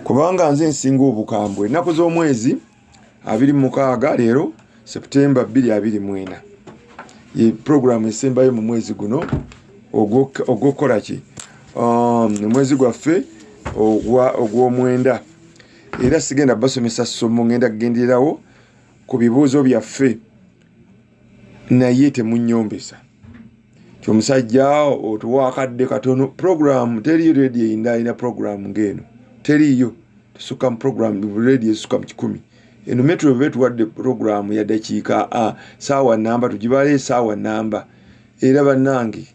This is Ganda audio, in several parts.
kubanga nze nsinga obukambwe ennaku z'omwezi 26 leero September 2024 ye program esembayo mu mwezi guno ogwokola ki mwezi gwaffe ogw'omwenda era sigenda basomesa somo ngenda kugenderawo ku bibuuzo byaffe naye temunyombesa kyomusajja otuwa akadde katono program teri radio ina program ngeno teriyo tusuka mu program radio suka mu 10 eno metro vetu wadde program ya dakiika sawa namba tujibale sawa namba era bannange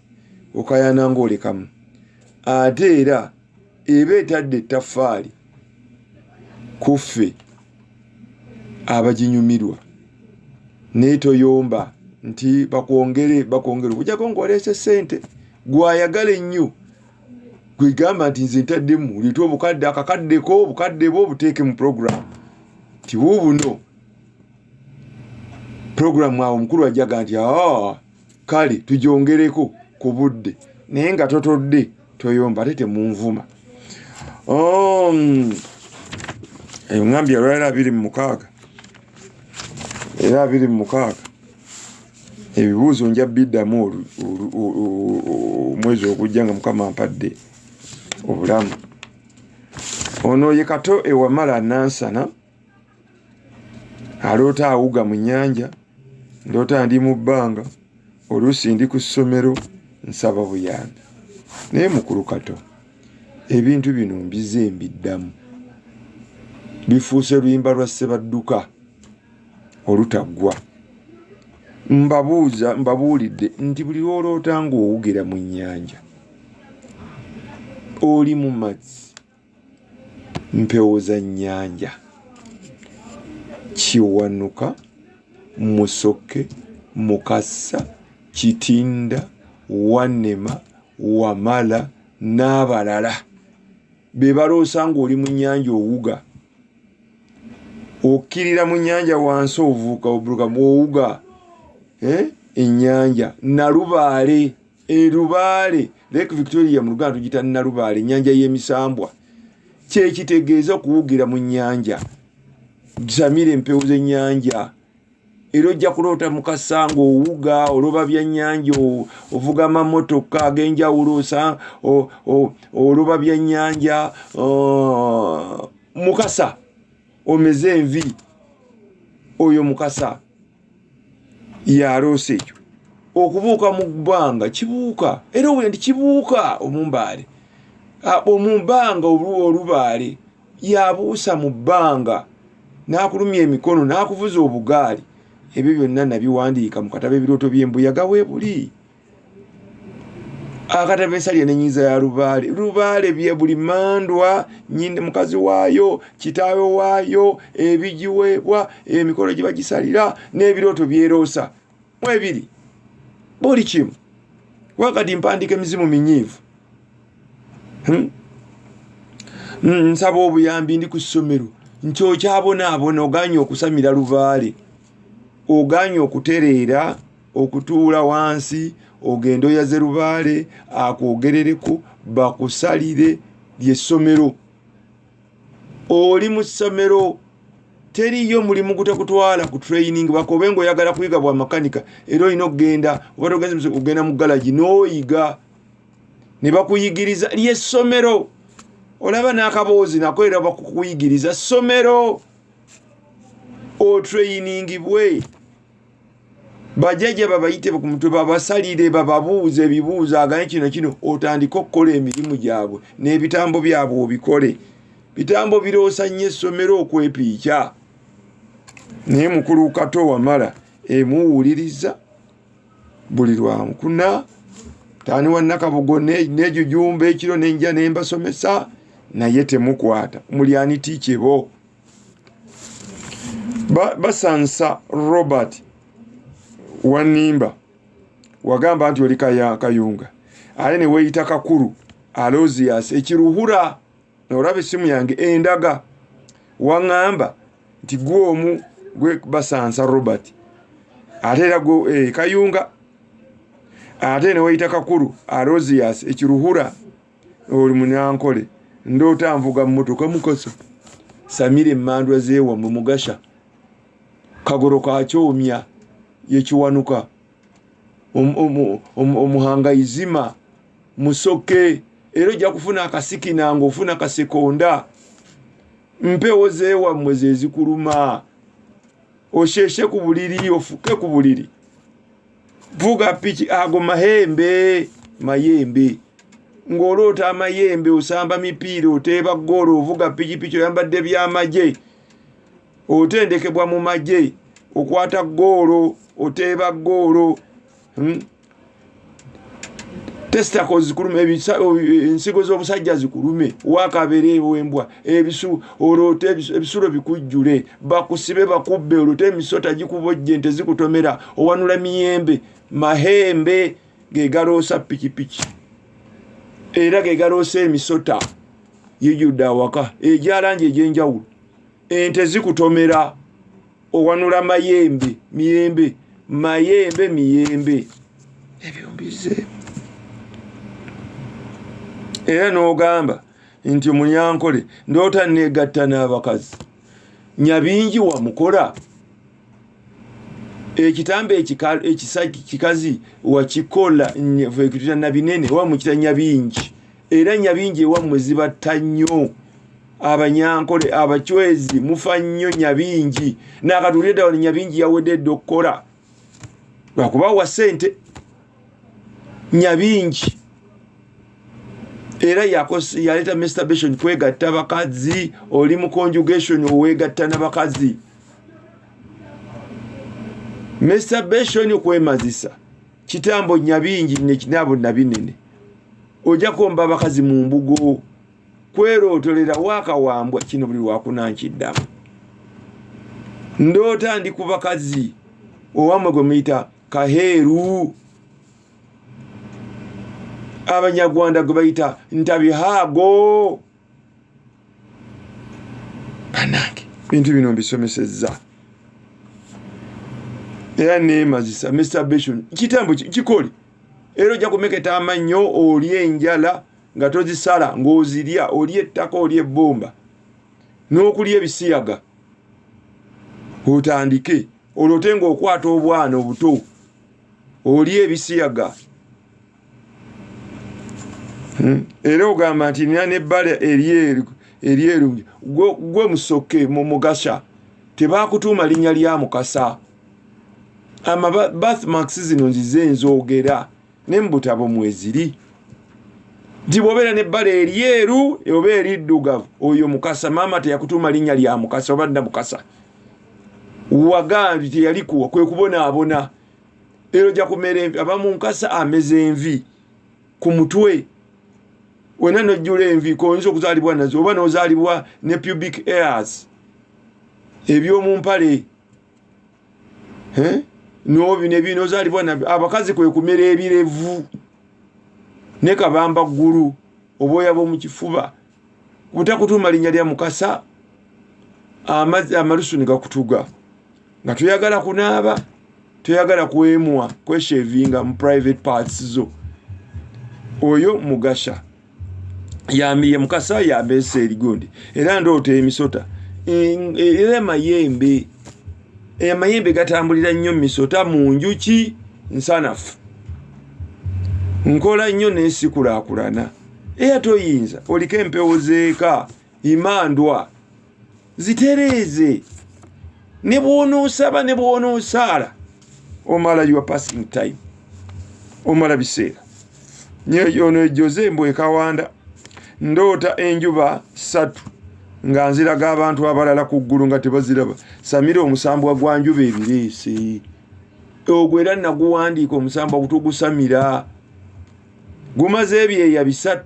okayana ngolekamu ate era ebe tadde tafali kuffe abajinyumirwa netoyomba nti bakwongere kujja kongolese sente gwayagala ennyo gwigamba nti nze ntaddemu lito obukadde akakaddeko obukadde bo buteeke mu program ti bubuno program awo mukulu ajaga nti kale tujongereko ku budde naye nga totodde toyomba tete munvuma ngambye lwala 26 era 26 ebibuuzo nja biddamu omwezi ogujja nga mukama ampadde obulamu ono ye kato ewamala nansana aloota awuga mu nnyanja ndoota ndi mu bbanga oluusi ndi ku ssomero nsaba buyanda naye mukulu kato ebintu bino mbize mbiddamu bifuuse luyimba lwa Ssebadduka olutaggwa mbabuulidde nti buli lwoloota ng'owugira mu nnyanja oli mu mazzi mpewo za nnyanja Kiwanuka Musoke Mukasa Kitinda Wanema Wamala n'abalala be baloosa ng'oli mu nnyanja owuga okkirira mu nnyanja wansi ovuuka obuluka owuga ennyanja Nalubaale erubaale Lake Victoria mu Luganda tugita Nalubaale ennyanja y'emisambwa kyekitegeeza okuwugira mu nnyanja samira empewo z'ennyanja era ojja kuloota Mukasa ng'owuga oloba byannyanja ovuga amamotoka ag'enjawulo oloba byannyanja Mukasa omeze envi oyo Mukasa yaloose ekyo okubuuka mu bbanga kibuuka era obwe nti kibuuka omumbaale omubbanga olubaale yabuusa mu bbanga n'akulumya emikono n'akuvuza obugaali ebyo byonna nabiwandiika mu katabo ebirooto by'embuyaga weebuli akatabo ensalya n'ennyinza ya Lubaale bye buli mandwa nnyinde mukazi waayo kitaawe waayo ebigiweebwa emikolo gye bagisalira n'ebirooto byeroosa mwebiri buli kimu wakati mpandiika emizimu minyiivu nsaba obuyambi ndi ku ssomero nti okyabonaabona oganye okusamira Lubaale oganye okutereera okutuula wansi ogenda oyaze Lubaale akwogerereko bakusalire ly'essomero oli mu ssomero teriyo mulimu gutakutwala ku training bakobe ng'oyagala kuyiga bwa makanika era olina okugenda oba togenze kugenda mu galagi n'oyiga ne bakuyigiriza ly'essomero olaba n'akaboozi nako era bakukuyigiriza ssomero otrainingibwe bajjajja babayite ku mutwe babasalire bababuuze ebibuuzo aganye kino otandika okukola emirimu gyabwe n'ebitambo byabwe obikole bitambo biroosa nnyo essomero okwepiikya naye mukulu Kato Wamala emuwuliriza buli lwankuna taani wa Nakabugo nejujumba ekiro nenja nembasomesa naye temukwata mulyani tiikyebo Basansa Robert Wanimba wagamba nti oli Kayunga ale ne weeyita Kakulu Alozias ekiruhura olaba essimu yange endaga waŋŋamba nti gwomu gwe Basansa Robert ate era Kayunga ate ne weeyita Kakulu Alozias ekiruhura oli munyankole ndota nvuga mmotoka mukosa Samire Mandwa zewa mu Mugasha kagoro ka kyomya yekiwanuka omuhangayizima musoke ero ja kufuna akasiki nango ofuna kasekonda mpewo zewa mweze zikuluma osheshe ku buliri ofuke ku buliri vuga pichi ago mayembe ngolota amayembe osamba mipiira oteba goro ovuga pichi oyambadde byamaje otendekebwa mu maje okwata goro oteba goro testicles zikurume ensigo z'obusajja zikurume wakabere wembwa ebisu orote ebisulo bikujjule bakusibe bakubbe orote emisota gikubojje ente zikutomera owanula miyembe mahembe gegarosa pichi era gegarosa emisota yijudda waka ejalanje ejenjawulo ente zikutomera owanula miyembe ebyombize era n'ogamba nti Munyankole ndota negatta n'abakazi nyabingi wa mukola ekitambe ekikazi wakikola ekituta nabinene wa mukita nyabingi era nyabingi wa mwezi batanyo Abanyankole abachwezi mufa nnyo nyabingi nakatuleda wali nyabingi yawedde dokkola lwakuba wa sente nyabingi era yaleta masturbation kwegatta bakazi oli mu conjugation owegatta n'abakazi masturbation kwemazisa kitambo nyabingi nekinabo nabinene oja komba bakazi mu mbugo kwerotolera wakawambwa kino buli wakunankiddamu ndota ndi ku bakazi owamwe gwe muyita kaheeru Abanyarwanda gwe bayita ntabihago banange bintu bino mbisomesezza era neemazisa masturbation kitambo kikoli era ojja kumeketa amannyo oli enjala nga tozisala ng'ozirya oli ettaka oli ebbomba n'okulya ebisiyaga otandike olote ng'okwata obwana obuto oli ebisiyaga era ogamba nti nina nebbala eryerungi gwe musoke mu Mugasha tebakutuuma linnya lya Mukasa birthmarks zino nzize nzoogera ne mu butabo mweziri nti bw'obeera nebbala eryeru oba eriddugavu oyo Mukasa maama teyakutuuma linnya lya Mukasa oba dda Mukasa wagambye teyalikuwa kwe kubonaabona era ojja kumera envi abamu Mukasa ameza envi ku mutwe wena nojjula envi koyinza okuzaalibwa nazo oba n'ozaalibwa ne pubic hairs eby'omu mpale n'ozaalibwa nabyo abakazi kwe kumera ebirevu ne kabamba ggulu obwoya bw'omu kifuba butakutuuma linnya lya Mukasa amalusu ne gakutuga nga toyagala kunaaba toyagala kwemwa kweshevinga mu private parts zo oyo Mugasha yamiye Mukasa yambesa erigundi era ndoota emisota era mayembe gatambulira nnyo misota mu njuki nsanafu nkola nnyo n'esikulaakulana era toyinza oliko empewo zeeka imandwa zitereeze ne bw'onoosaba ne bw'onoosaala omala your passing time omala biseera ono Jose Mbwe Kawanda ndoota enjuba 3 nga nziraga abantu abalala ku ggulu nga tebaziraba Samira omusambwa gwa njuba ebireese ogwo era naguwandiika omusambwa gutugusamira gumaze ebyeya 3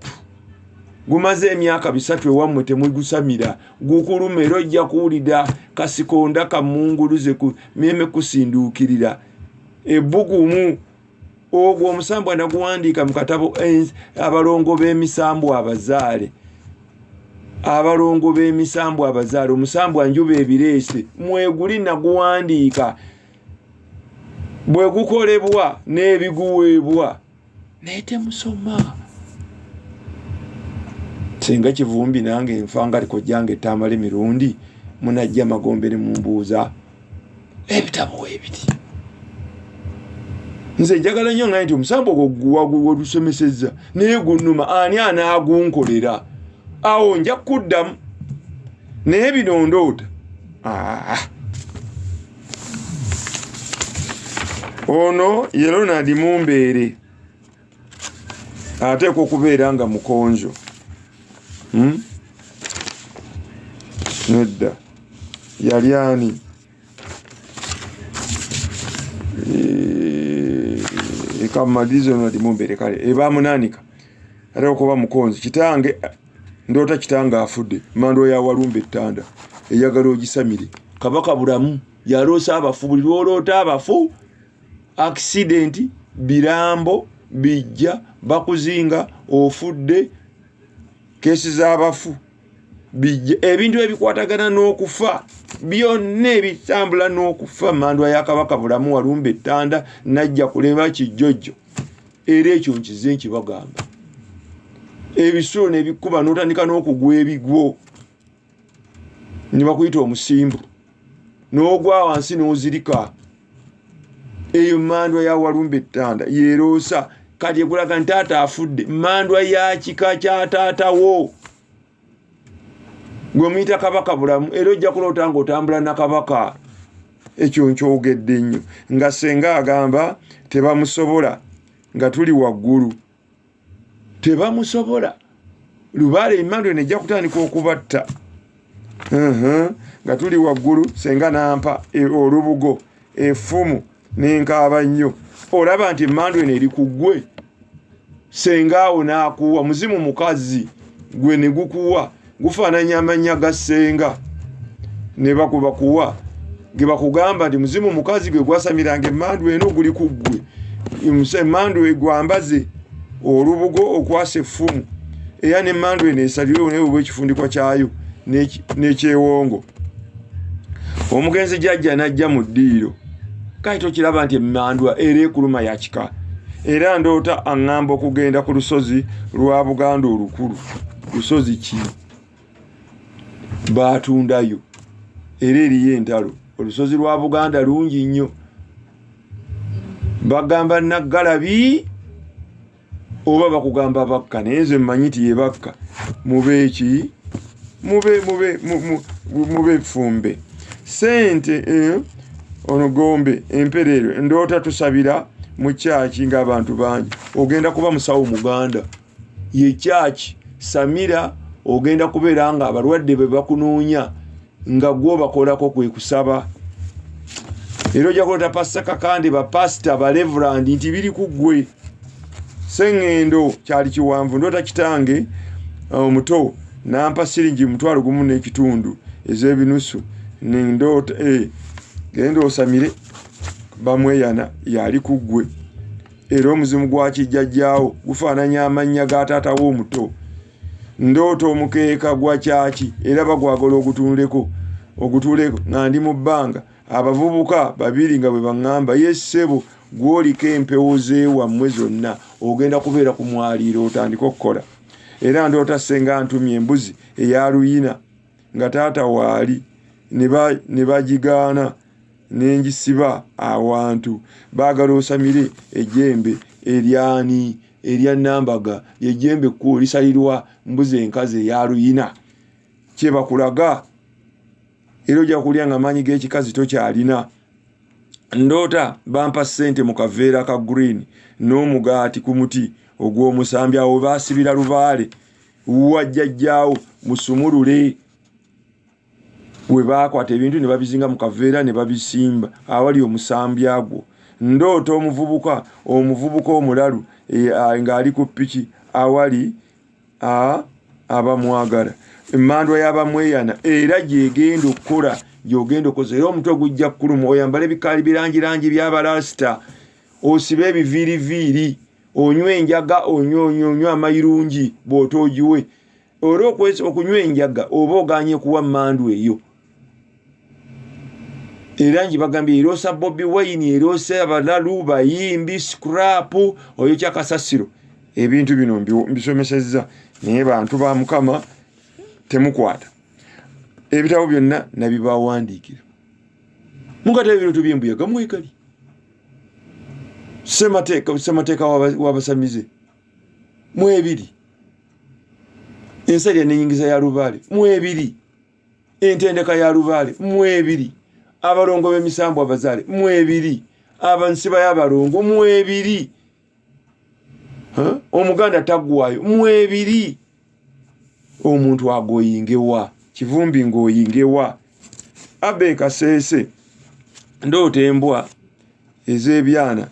gumaze emyaka 3 ewammwe temugusamira gukuluma era ojja kuwulira kasikonda kamunguluze meme kusinduukirira ebbugumu ogwo omusambwa naguwandiika mu katabo abalongo b'emisambwa abazaale omusambwa njuba ebireese mweguli naguwandiika bwe gukolebwa n'ebiguweebwa naye temusoma Senga Kivumbi nange nfanga liko jange tamale mirundi munajja Magombe ne mumbuuza ebitabo ebiti. Nze njagala nnyo nga nti omusambo gwo lusomesezza naye gunnuma ani anaagunkolera awo nja kuddamu naye bino ndoota ono ye Ronald Mumbeere ateekwa okubeera nga mukonjo nedda yali ani ekamalizo Ronald Mumbeere kale ebamunanika ate okuba mukonzi kitange ndoota kitange afudde mando ya Walumbe Ttanda eyagala ogisamire Kabaka Bulamu yaloosa abafu buli lwoloota abafu accident birambo bijja bakuzinga ofudde kesi z'abafu bijja ebintu ebikwatagana n'okufa byonna ebitambula n'okufa mandwa ya Kabaka Bulamu Walumbe Ttanda najja kuleba kijjojjo era ekyo nkize nkibagamba ebisulo nebikuba n'otandika n'okugwa ebigwo ne bakuyita omusimbu n'ogwa wansi n'ozirika eyo mandwa ya Walumbe Ttanda yeroosa kati ekulaga nti taata afudde mandwa ya kika kya taatawo gwe muyita Kabaka Bulamu era ojja kuloota ng'otambula na kabaka ekyo nkyogedde nnyo nga senga agamba tebamusobola nga tuli waggulu tebamusobola lubaale emandwa nejja kutandika okubatta nga tuli waggulu senga nampa olubugo effumu nenkaaba nnyo olaba nti emandwa eno eri ku ggwe senga awo n'akuwa muzimu mukazi gwe ne gukuwa gufaananya amannya ga senga ne bakuwa ge bakugamba nti muzimu mukazi gwe gwasamiranga emandwa eno guli ku ggwe emandwa egwambaze olubugo okwasa effumu era n'emandwa eno esalirwe nebwe ekifundikwa kyayo n'ekyewongo omugenzi jjajja n'ajja mu ddiiro kati tokiraba nti emandwa era ekuluma ya kika era ndoota aŋŋamba okugenda ku lusozi lwa Buganda olukulu lusozi ki baatundayo era eriyo entalo olusozi lwa Buganda lungi nnyo bagamba Naggalabi oba bakugamba bakka naye nze mmanyi ti ye bakka mubeeki mube fumbe sente ono Gombe emperero ndoota tusabira mu kyaki ng'abantu bangi ogenda kuba musawo Muganda ye kyaki Samira ogenda kubeera nga abalwadde be bakunoonya nga gwo bakolako kwe kusaba era ojja kulota Pastor Kakande bapasita balevrand nti biri ku ggwe Sengendo kyali kiwanvu ndoota kitange omuto nampa siringi mutwalo gumu n'ekitundu ez'ebinusu nendoota genda osamire bamweyana yali ku ggwe era omuzimu gwa kijjajjaawo gufaananya amannya ga taatawo omuto ndoota omukeeka gwa kyaki era bagwagala ogutuuleko nga ndi mu bbanga abavubuka babiri nga bwe baŋŋamba ye ssebo gw'oliko empewo zeewammwe zonna ogenda kubeera ku mwaliiro otandika okukola era ndoota senga ntumye embuzi eya luyina nga taata waali ne bagigaana n'engisiba awantu baagala osamire ejjembe eryani erya Nambaga yejjembe kku lisalirwa mbuzi enkazi eya luyina kye bakulaga era ojja kulya nga maanyi g'ekikazi tokyalina ndoota bampa ssente mu kaveera ka green n'omugaati ku muti ogw'omusambi awo baasibira lubaale wajjajjaawo musumulule we baakwata ebintu ne babizinga mu kaveera ne babisimba awali omusambi agwo ndoota omuvubuka omulalu ng'ali ku ppiki awali abamwagala emmandwa y'abamweyana era gyegenda okukola gyogenda okoza era omutwe gujja kuluma oyambala ebikaali birangirangi by'abalasita osibe ebiviiriviiri onywa enjaga onywa amayirungi bw'otoogiwe era okunywa enjaga oba oganye kuwa mmandwa eyo era njibagambye eroosa Bobi Wine eroosa abalalu bayimbi scrap oyo kyakasasiro ebintu bino mbisomesezza naye bantu ba Mukama temukwata. Ebitabo byonna nabibawandiikira. Mukatebe ebintu by'embuyaga mwekali. Ssemateeka w'abasamize mwebiri. Ensalya n'ennyingiza ya Lubaale mwebiri. Entendeka ya Lubaale mwebiri. Abalongo b'emisambo abazaale mwebiri. Abansiba y'abalongo mwebiri. Omuganda taggwayo mwebiri. Omuntu agoyingewa kivumbi ng'oyingewa. Abe Kaseese ndoota embwa ez'ebyana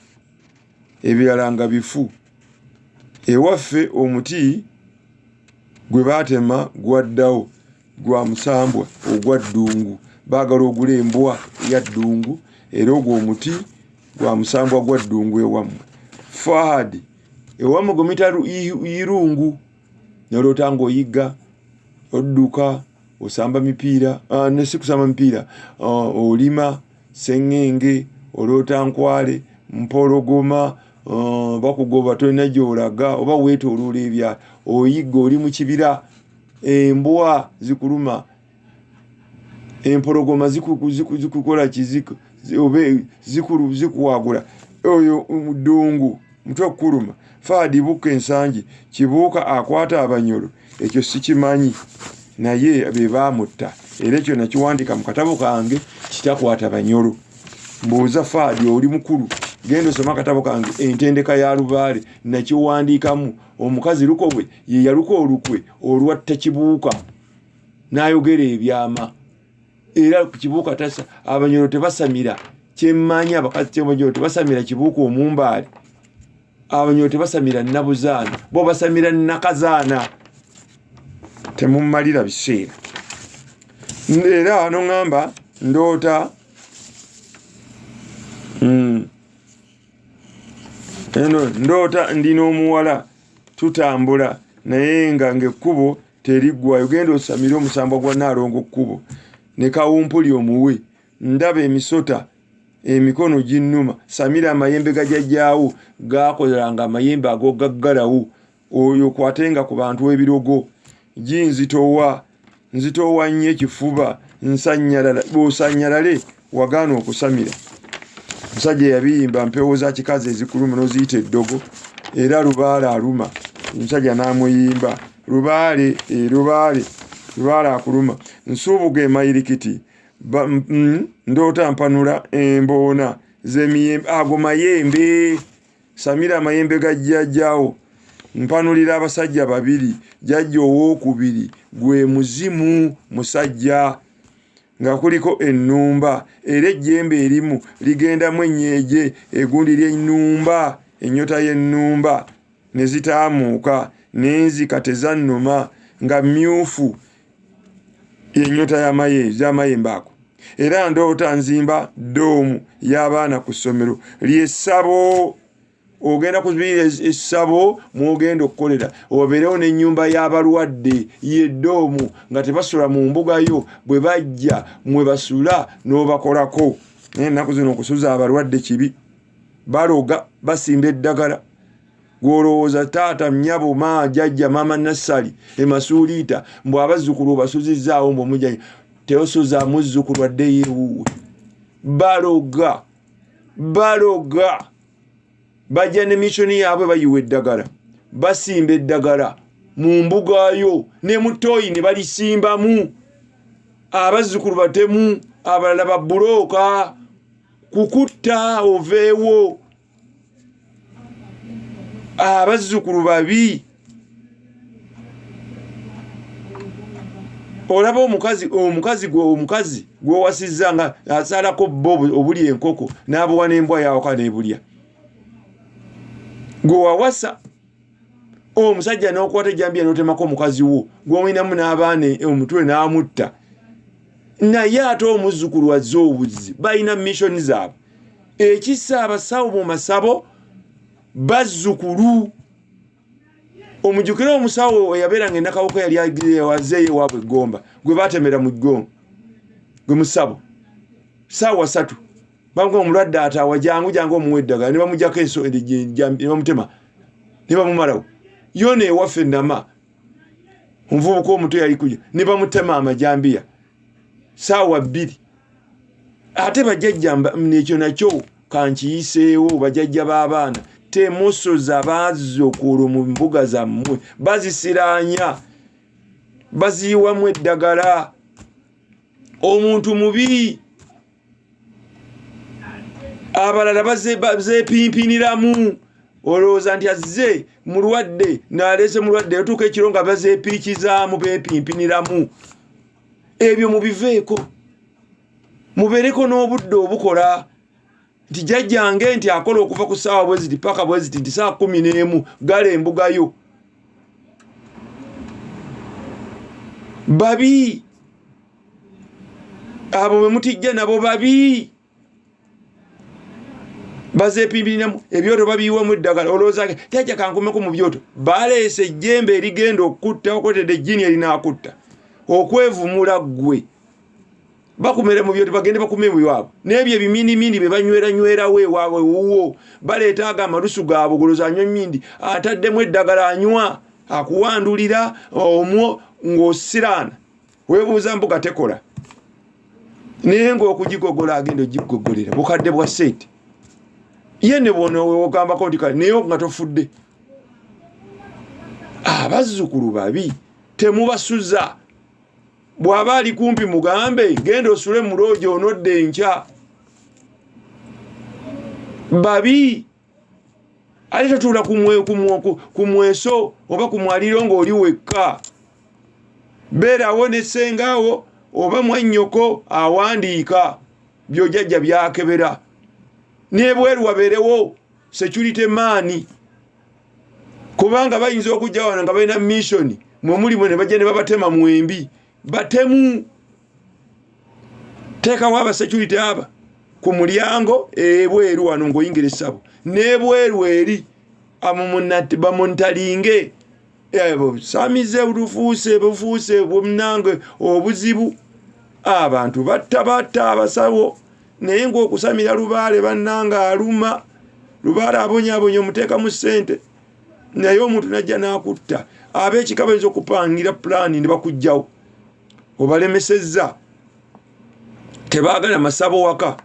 ebirala nga bifu. Ewaffe omuti gwe baatema gwaddawo gwa musambwa ogwa ddungu. Baagala ogula embwa ya ddungu era ogwo omuti gwa musambwa gwa ddungu ewammwe. Fahad ewammwe gwe muyita irungu. Noloota ng'oyigga odduka osamba mipiira nesi kusamba mipiira olima sengenge oloota nkwale mpologoma bakugoba tolina gy'olaga oba weetooloola ebyalo oyigga oli mu kibira embwa zikuluma empologoma zikukola kiziko zikuwagula oyo ddungu mutwe okukuluma. Fahad buuka ensangi kibuuka akwata abanyolo ekyo sikimanyi naye be baamutta era ekyo nakiwandika mu katabo kange kitakwata banyolo. Mbuuza Fahad oli mukulu genda osoma akatabo kange entendeka ya Lubaale nakiwandiikamu. Omukazi Lukobwe ye yaluka olukwe olwatta kibuuka n'ayogera ebyama era ku kibuuka tasa abanyolo tebasamira. Kyemmanyi abakazi kyabanyolo tebasamira kibuuka omumbaali. Abanyolo tebasamira nabuzaana bo basamira nakazaana. Temummalira biseera. Era noŋŋamba ndoota ndoota ndina omuwala tutambula naye nga ng'ekkubo teriggwayo. Genda osamire omusambwa gwa Naalongo kkubo ne kawumpuli omuwe. Ndaba emisota emikono ginnuma. Samira amayembe gajajjaawo gaakolanga amayembe ago gaggalawo. Oyo kwatenga ku bantu w'ebirogo. Nzitowa nnyo ekifuba nsanyalala. Bw'osanyalale wagaana okusamira. Musajja yabiyimba mpewo za kikazi ezikuluma n'oziyita eddogo era Lubaale aluma. Omusajja n'amuyimba Lubaale akuluma. Nsuubuga emayirikiti ndoota mpanula emboona z'emiyembe ago mayembe. Samira amayembe ga jjajjaawo. Mpanulira abasajja babiri jjajja owookubiri gwe muzimu musajja nga kuliko ennumba era ejjembe erimu ligendamu ennyeeje egundi ly'ennumba ennyota y'ennumba ne zitaamuuka n'enzika tezannuma nga myufu ennyota y'amayembe ako. Era ndoota nzimba ddoomu y'abaana ku ssomero ly'essabo. Ogenda kuzibira essabo mwogenda okukolera obeerewo n'ennyumba y'abalwadde y'eddoomu nga tebasula mu mbugayo bwe bajja mwe basula n'obakolako. Naye ennaku zino okusuza abalwadde kibi. Baloga basimba eddagala. Gw'olowooza taata nnyabo jjajja maama Nassali emasuuliita mbw abazzukulu obasuzizzaawo mbw'omujjanyi teosuza muzzukulu addeyo ewuwe. Baloga bajja ne missoni yaabwe bayiwa eddagala basimba eddagala mu mbugayo ne mu ttooyi ne balisimbamu. Abazzukulu batemu abalala babulooka kukutta oveewo. Abazzukulu babi. Olaba omukazi gw'owasizza nga asalako bo obuli enkoko n'abuwa n'embwa yaawaka n'ebulya. Gw'owawasa omusajja n'okwata ejjambiya n'otemako omukazi wo gw'omwinamu n'abaana omutwe n'amutta. Naye ate omuzzukulu azze obuzzi balina missoni zaabwe. Ekissa abasawo mu masabo bazzukulu. Omujjukira omusawo eyabeeranga enakawuka yali wazeeyo ewaabwe Gomba gwe baatemera mu Gomba gwe musabo ssaawa 3 bamugamba omulwadde ataawa jangu omuwa eddagala ne bamugyako ne bamutema ne bamumalawo. Yo n'ewaffe Nnama omuvubuka omuto yali kuja ne bamutema amajambiya saawa 2 ate bajjajja nekyo nakyo kankiyiseewo bajjajja b'abaana temusoza bazzukulu mu mbuga zammwe bazisiraanya baziyiwamu eddagala omuntu mubi abalala bazeepimpiniramu olowooza nti azze mulwadde n'aleese mulwadde otuuka ekiro nga bazeepiikizaamu beepimpiniramu ebyo mubiveeko mubeereko n'obudde obukola nti jjajjange nti akola okuva ku ssaawa bwe ziti paka bwe ziti nti saa 11 gala embugayo babi abo bwe mutijja nabo babi bazeepimpiniramu ebyoto babiyiwamu eddagala olowooza jjajja kankomeko mu byoto baleese ejjembe erigenda okutta okwetedde ejjini erinaakutta okwevumula ggwe bakumere mu byoto bagende bakume mu byabwe n'ebyo ebiminimindi bye banyweranywerawo ewaabwe wuwo baleeta ago amalusu gaabwe goloza anywa emindi ataddemu eddagala anywa akuwandulira omwo ng'osiraana weebuuza mbuga tekola naye ng'okugigogola agenda ogigogolera bukadde bwa seeti ye ne bw'onoogambako nti kale naye nga tofudde abazzukulu babi temubasuza bw'aba ali kumpi mugambe genda osule mu loojo onodde enkya babi ate totuula ku mweso oba ku mwaliro ng'oli wekka beerawo ne ssengaawo oba mwannyoko awandiika by'ojjajja byakebera n'ebweru wabeerewo security maani kubanga bayinza okujja wano nga balina missioni mwe mulimu ne bajja ne babatema mwembi batemu teekawo abasecurity aba ku mulyango ebweru wano ng'oyingira essabo n'ebweru eri bamuntalinge samize bufuuse bumnange obuzibu abantu batta abasawo naye ng'okusamira lubaale bannanga aluma lubaale abonyaabonya omuteekamu ssente naye omuntu najja n'akutta ab'ekika bayinza okupangira pulaani ne bakugjawo obalemesezza tebaagala masabo waka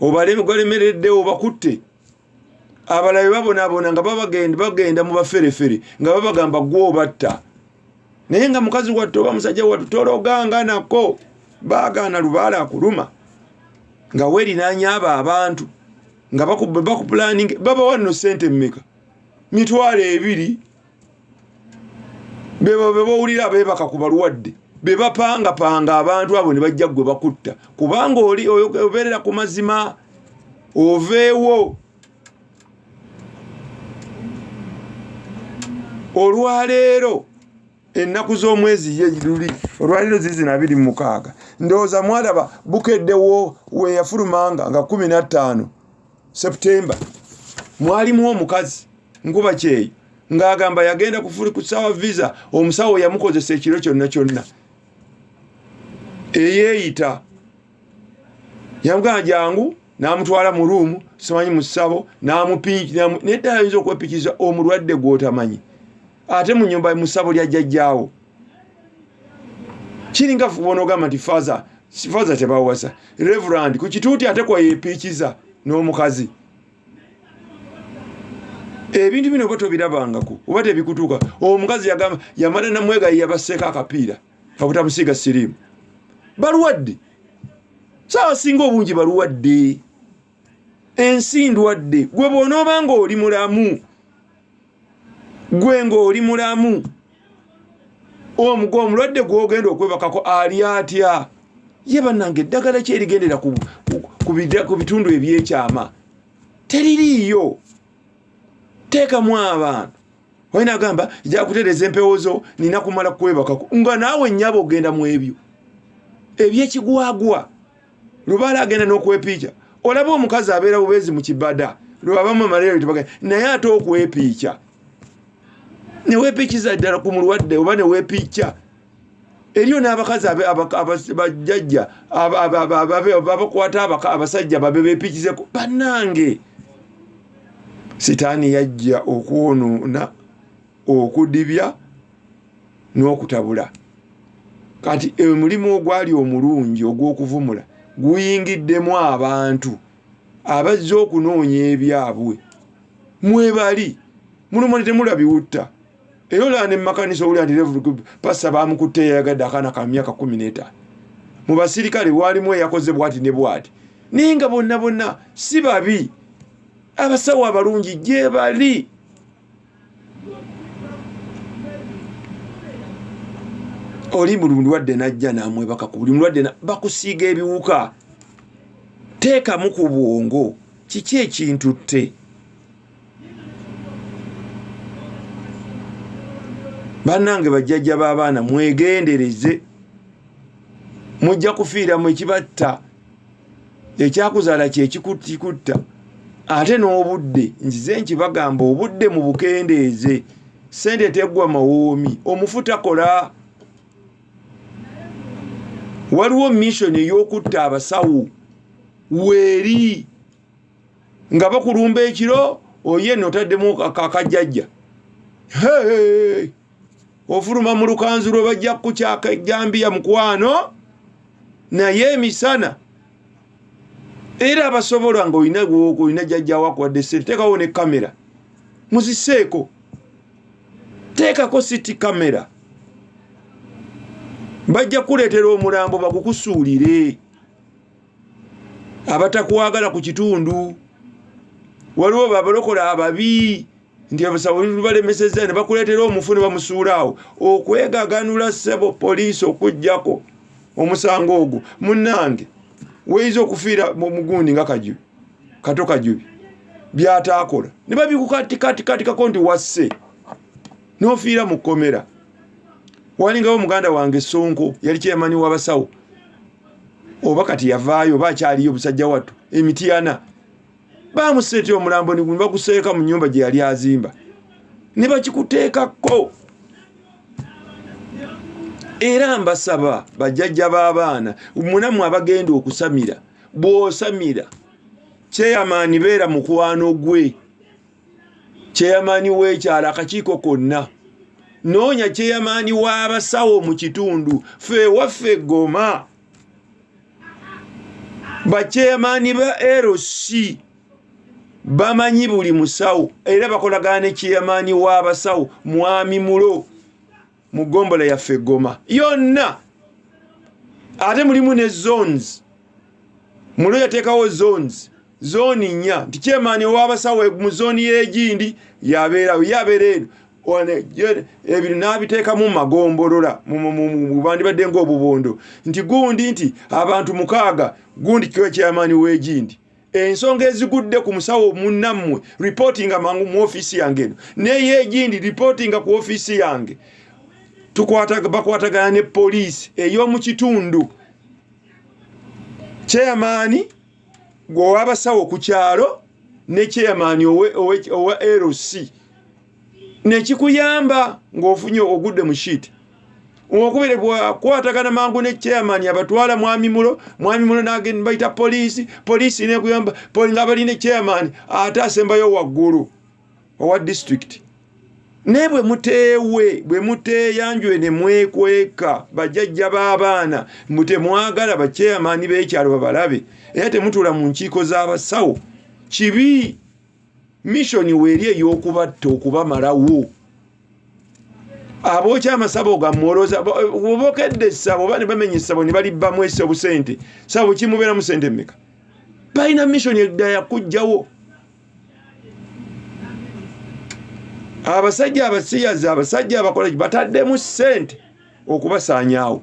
obalemereddewo bakutte abalabe babonaabona nga bagenda mu baferefere nga babagamba gwobatta naye nga mukazi wattu oba musajja wattu tologanga nako baagaana lubaale akuluma nga weerinaanya abo abantu nga bakupulaninga babawa nno ssente mmeka 2,000 bebawulira beebaka ku balwadde bebapangapanga abantu abo ne bajja gwe bakutta kubanga oli obeerera ku mazima oveewo olwaleero ennaku z'omwezi ye luli olwaleero zizina 26 ndowooza mwalaba bukeddewo we yafulumanga nga 15 Septemba mwalimu omukazi nkuba kyeyo ng'agamba yagenda kusawa visa omusawo yamukozesa ekiro kyonna eyeeyita yamugamba jangu n'amutwala mu ruumu simanyi mu ssabo n'amupinki nedda ayinza okwepikiza omulwadde gw'otamanyi ate mu nnyumba mu ssabo lya jjajjaawo kiringa bonogamba nti faza tebawasa reverand ku kituuti ate kwayeepiikiza n'omukazi ebintu bino oba tobirabangako oba tebikutuuka omukazi yagamba yamala namwegayi yabasseeko akapiira kabutamusiiga siriimu balwadde saawa singa obungi balwadde ensi ndwadde gwe bw'onooba ng'oli mulamu gwe ng'oli mulamu omulwadde gw'ogenda okwebakako ali atya ye bannange eddagala ki erigendera ku bitundu ebyekyama teririiyo teekamu abantu olina agamba jakutereza empewo zo nina kumala kwebakako nga naawe nnyaba ogenda mu ebyo ebyekigwagwa lubaala agenda n'okwepiica olaba omukazi abeera bubeezi mu kibada lwabamu amaleero tebagenda naye ate okwepiica neweepiikiza ddala ku mulwadde oba neweepiica eriyo n'abakazi bajjajja abakwata abasajja babe beepiikizeko bannange sitaani yajja okwonoona okudibya n'okutabula. Kati omulimu ogwali omulungi ogw'okuvumula guyingiddemu abantu abazze okunoonya ebyabwe. Mwebali mulumone temulabiwutta. Era olaba ne mmakanisa owulira nti pasa baamukutte eyagadde akaana ka myaka 15. Mu basirikale walimu eyakoze bwati ne bwati. Naye nga bonna si babi. Abasawo abalungi gye bali. Oli buli mulwadde najja namwebaka ku buli mulwadde bakusiiga ebiwuka. Teekamu ku bwongo kiki ekintu tte. Bannange bajjajja b'abaana mwegendereze. Mujja kufiira mu ekibatta. Ekyakuzaala kye kikutta. Ate n'obudde nzize nkibagamba obudde mu bukendeeze. Sente teggwa mawoomi. Omufu takola. Waliwo mission ey'okutta abasawo weeri nga bakulumba ekiro oye notaddemu akajjajja. Hey! Ofuluma mu lukanzu lwe bajja kukyaka ejjambiya mukwano naye emisana. Era abasobola nga olina jjajja wako wadde sente teekawo ne kamera muziseeko. Teekako city kamera. Bajja kuleetera omulambo bagukusuulire. Abatakwagala ku kitundu. Waliwo babalokola ababi nti abasawo balemesezza ne bakuleetera omufu ne bamusuulaawo. Okwegaganula ssebo poliisi okujjako omusango ogwo. Munnange weeyiza okufiira mu mugundi nga Kajubi. Kato Kajubi byataakola ne babikukatikako nti wasse n'ofiira mu kkomera. Walingawo muganda wange Sonko yali chairman w'abasawo. Oba kati yavaayo oba akyaliyo busajja wattu Emitiana. Baamuseetera omulambo ne baguseeka mu nnyumba gye yali azimba. Ne bakikuteekako. Era mbasaba bajjajja b'abaana munamu abagenda okusamira. Bw'osamira chairman beera mukwano gwe. Chairman w'ekyalo akakiiko konna. Noonya chairman w'abasawo mu kitundu. Ffe waffe Goma. Ba chairman ba LC bamanyi buli musawo era bakolagana ne chairman w'abasawo Mwami Mulo mu Gombola yaffe Goma. Yonna. Ate mulimu ne zones. Mulo yateekawo zones. Zone 4. Nti chairman w'abasawo mu zone y'Egindi yabeerawo eno. Ebintu n'abiteekamu magombolola mu bandi badde ng'obubondo nti gundi nti abantu 6 gundi kiwe chairman w'Egindi. Ensonga ezigudde ku musawo munnammwe reportinga mangu mu office yange eno n'ey'Egindi reportinga ku office yange. Bakwatagana ne poliisi ey'omu kitundu. Chairman gw'abasawo ku kyalo ne chairman owa LC. Nekikuyamba ng'ofunye ogudde mu sheet. Okubere bwakwatagana mangu ne chairman abatwala Mwami Mulo n'agenda bayita poliisi nekuyamba nga bali ne chairman ate asembayo waggulu owa district. Ne bwe muteeyanjwe ne mwekweka bajjajja b'abaana mutemwagala ba chairman b'ekyalo babalabe era temutuula mu nkiiko z'abasawo kibi. Mission weeri ey'okubatta okubamalawo. Abookya amasabo gammoloza obokedde essabo oba ne bamenya essabo ne balibbamu essabo sente. Sabo kimubeeramu sente mmeka? Balina mission edda yakujjawo. Abasajja abasiyazi abasajja abakola bataddemu sente okubasaanyaawo.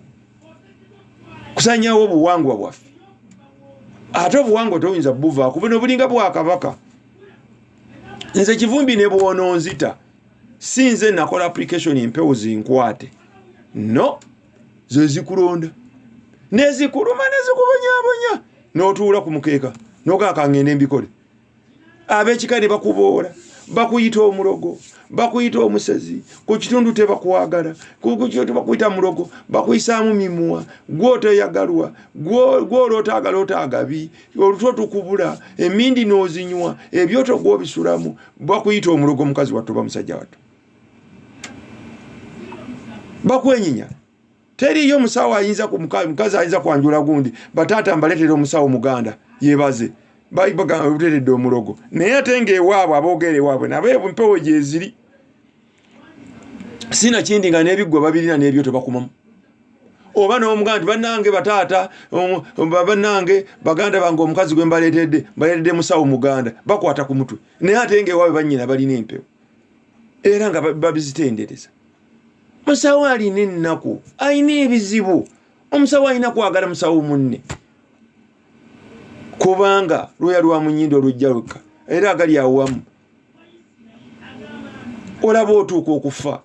Kusaanyaawo obuwangwa bwaffe. Ate obuwangwa toyinza buvaako buno bulinga bwa Kabaka. Nze Kivumbi ne bw'onoonzita sinze nakola application empewo zinkwate. No, ze zikulonda. Nezikuluma nezikubonyabonya. N'otuula ku mukeeka. N'ogaaka ngende mbikole. Ab'ekika ne bakuboola. Bakuyita omulogo. Bakuyita omusezi. Ku kitundu tebakwagala. Ku kitundu tebakuyita mulogo. Bakuyisaamu mimwa. Gw'oteyagalwa. Gw'olootaagala otaagabi. Olutwo tukubula. Emindi n'ozinywa. Ebyoto gw'obisulamu. Bakuyita omulogo mukazi wattu oba musajja wattu. bakwenyinya teriyo musawo ayinza mukazi ayinza kwanjula gundi batata mbaletera omusawo muganda yebaze bagamba buteredde omulogo naye ate ng'ewaabwe aboogere ewaabwe nabe mpewo gyeziri sina kindi nga n'ebiggwa babirina n'ebyo tebakumamu oba n'omuganda bannange batata bannange baganda bange omukazi gwe mbaleetedde musawo muganda bakwata ku mutwe naye ate ng'ewaabwe bannyina balina empewo era nga babizitendereza musawo alina ennaku alina ebizibu omusawo alina kwagala musawo munne kubanga lwoya lwa munyindo olujja lwekka era agali awamu olaba otuuka okufa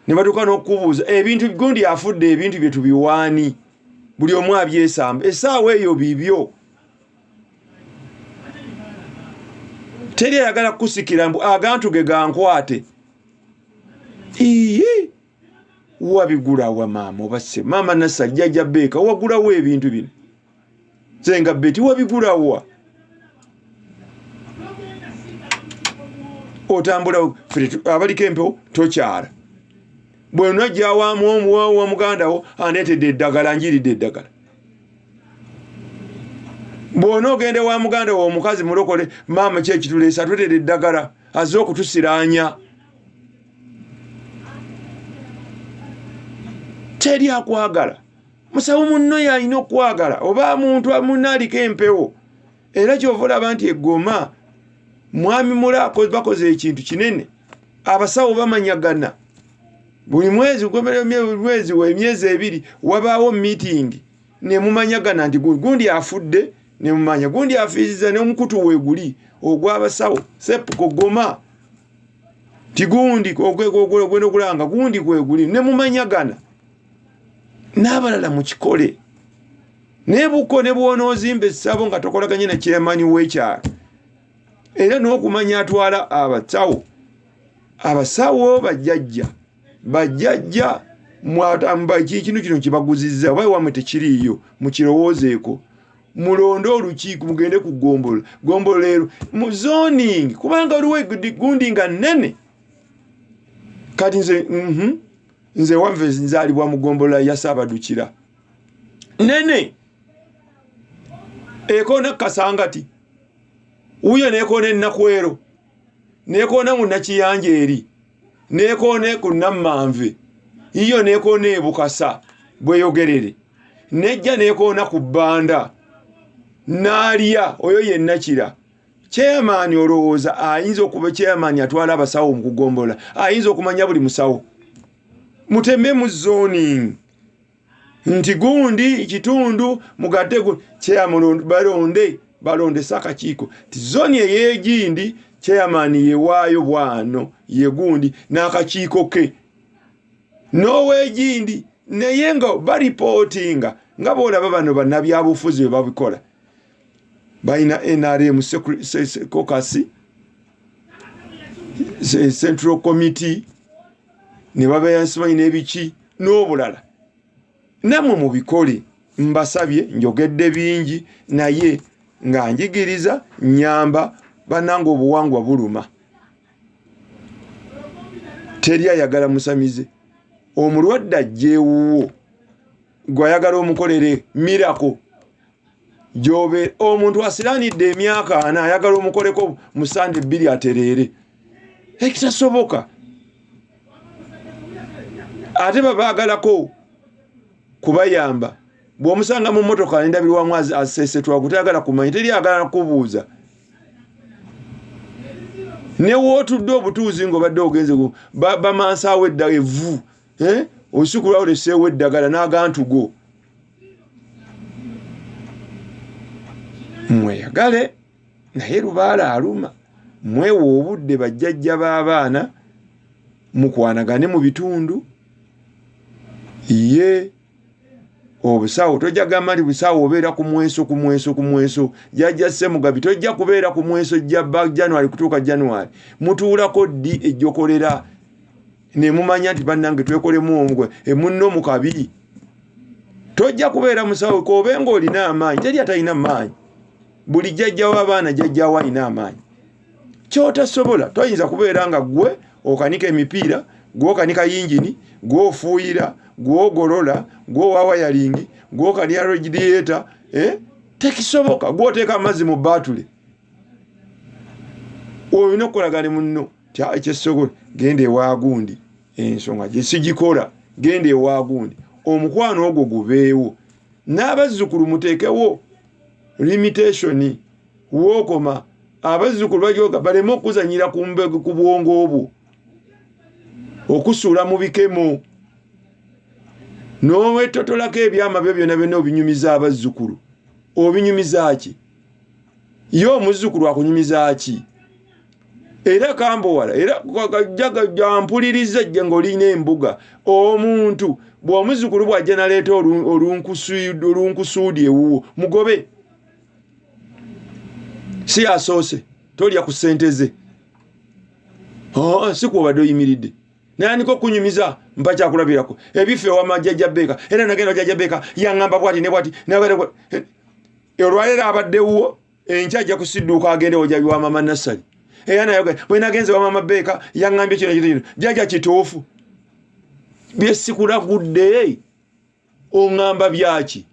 ne batuuka n'okubuuza ebintu gundi afudde ebintu bye tubiwaani buli omu abyesamba essaawa eyo bibyo teri ayagala kukusikira mbu agantu ge gankwate iye wabigulawa maama obase maama Nasa jjajja Beeka wagulawo ebintu bino zenga beti wabigulawa otambula abaliko empewo tokyala bwe nojja wa mugandawo aneetedde eddagala njiridde eddagala bw'ona ogende wa muganda wo omukazi mulokole maama kyekituleesa atwetedde eddagala azze okutusiraanya teri akwagala musawo munno yalina okwagala oba muntu munno aliko empewo era kyova olaba nti eggoma mwami mulako bakoze ekintu kinene abasawo bamanyagana buli mwezi mwezi emyezi ebiri wabaawo meeting ne mumanyagana nti gundi afudde ne mumanya gundi afiiziza n'omukutu weeguli ogw'abasawo sepuko goma tigundi ogweno kulanga gundi kweguli ne mumanyagana n'abalala mu kikole nebuko ne bwonoozimba essabo nga tokolaganye na chairman w'ekyalo era n'okumanya atwala abasawo bajjajja mwatamba kino kibaguzizza oba wamwe tekiriiyo mukirowoozeeko mulonde olukiiko mugende ku ggombolo leero mu zoning kubanga oluwe gundi nga nnene kati nze wanve nzaalibwa mu ggombolola ya Ssaabadukira nene ekoona Kasangati uyo nekoona Nakwero nekoona mu Nakiyanja eri nekoona ku Nammanve iyo nekoona e Bukasa bweyogerere nejja nekoona ku Bbanda Naalya oyo ye Nakira chairman olowooza ayinza okuba chairman atwala abasawo mu kugombola ayinza okumanya buli musawo mutemme mu zoning nti gundi kitundu mugadde chairman balonde sakakiiko ti zoni ey'egindi chairman yewaayo bwano ye gundi n'akakiiko ke n'ow'egindi naye nga baripotinga nga boolaba bano bannabyabufuzi bwe babikola balina NRM caucus Central Committee ne babeyansimanyi n'ebiki n'obulala namwe mubikole mbasabye njogedde bingi naye nga njigiriza nyamba bannanga obuwangwa buluma teri ayagala musamize omulwadde ajjeewuwo gwayagala omukolere mirako jobe omuntu asiranidde emyaka 4 ayagala omukoleko mu Sande 2 atereere ekitasoboka ate babaagalako kubayamba bw'omusanga mu mmotoka endabirwamu asesetwa kutayagala kumanya teri agala kubuuza ne wootudde obutuuzi ng'obadde ogenze bamansaawo evu olusuku lwawo leseewo eddagala n'agantugo mweyagale naye lubaala aluma mwewa obudde bajjajja b'abaana mukwanagane mu bitundu ye obusawo tojja gamba nti busawo obeera ku mweso jjajja Ssemugabi tojja kubeera ku mweso January kutuuka January mutuulako ddi ejjokolera ne mumanya nti bannange twekolemu omugwe emunno mu kabi tojja kubeera musawo kobenga olina amaanyi teri atalina maanyi buli jjajja w'abaana jjajja wa alina amaanyi kyotasobola toyinza kubeera nga gwe okanika emipiira gwokanika yingini gwofuuyira gwogolola gwowawayalingi gwokalya radiator tekisoboka gwoteeka amazzi mu batule olina okukolagane munno ekyesogola genda ewagundi ensonga gyesigikola genda ewagundi omukwano ogwo gubeewo n'abazzukulu muteekewo limitation wookoma abazzukulu bajoga baleme okuzanyira ku bwongo obwo okusuula mu bikemo n'owetotolako ebyama byo byonna byonna obinyumiza abazzukulu obinyumiza ki ye omuzzukulu akunyumiza ki era kambowala era jampuliriza jja ng'olina embuga omuntu bw'omuzzukulu bw'ajja naleeta olunkusuudi ewuwo mugobe si asoose tolya ku ssente ze si kwobadde oyimiridde nandika okunyumiza mpa kyakulabirako ebife ewama jjajjabbeeka era nagenda jjajjabbeeka yaŋŋamba bwati ne bwati olwaleero abaddewo enkya ajja kusidduuka agende ojabi wa mama Nassali era naye bwe nagenze wa mama Beeka yaŋŋambye kino jjajja kituufu byesikulagudde oŋŋamba byaki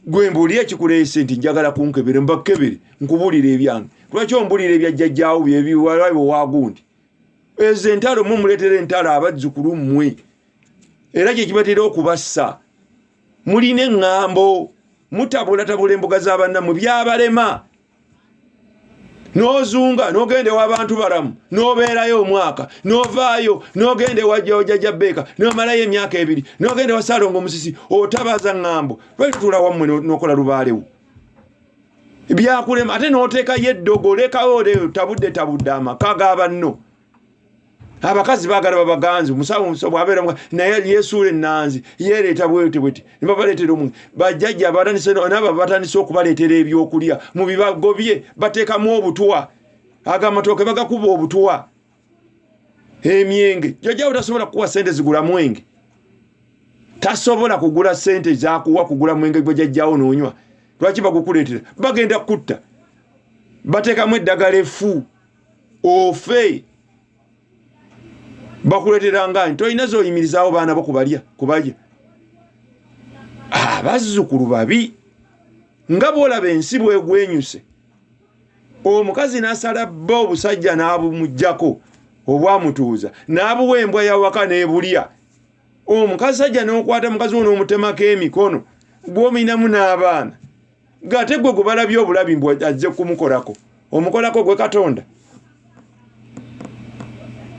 gwe mbuulira ekikuleese nti njagala kunkebere mbakebere nkubuulira ebyange lwaki ombuulira ebya jjajjaawo byebiwalabe wagundi ezo entalo mumuleetera entalo abazzukulu mmwe era kye kibatera okubassa mulina eŋŋambo mutabulatabula embuga z'abannammwe byabalema n'ozunga n'ogenda ew'abantu balamu n'obeerayo omwaka n'ovaayo n'ogenda ewajjawo jjajjabbeeka n'omalayo emyaka 2 n'ogenda ewa Ssaalongo Musisi otabaaza ŋŋambo lwaki tutuula wammwe n'okola lubaalewo byakulema ate n'oteekayo eddogo lekawo tabudde amaka g'abanno abakazi baagala babaganzi musawo bwabeera naye yesuula ennanzi yeereeta bwetibweti ne babaleetera omwe bajjajja abatandise n'abo batandise okubaleetera ebyokulya mu bibago bye bateekamu obutwa agamatoke bagakuba obutwa emyenge jjajjawo tasobola kukuwa ssente zigula mwenge tasobola kugula ssente zakuwa kugula mwenge gwe jjajjawo n'onywa lwaki bagukuleetera bagenda kutta bateekamu eddagala effu ofe bakuleetera nti tolina zoyimirizaawo baana bo kubalya abazzukulu babi nga bwolaba ensi bwegwenyuse omukazi n'asala bba obusajja n'abumugjako obwamutuuza n'abuwa embwa yawaka n'ebulya omukazi sajja n'okwata mukazi wo n'omutemako emikono gw'ominamu n'abaana gate gwe gwe balabye obulabi mbw azze kumukolako omukolako gwe Katonda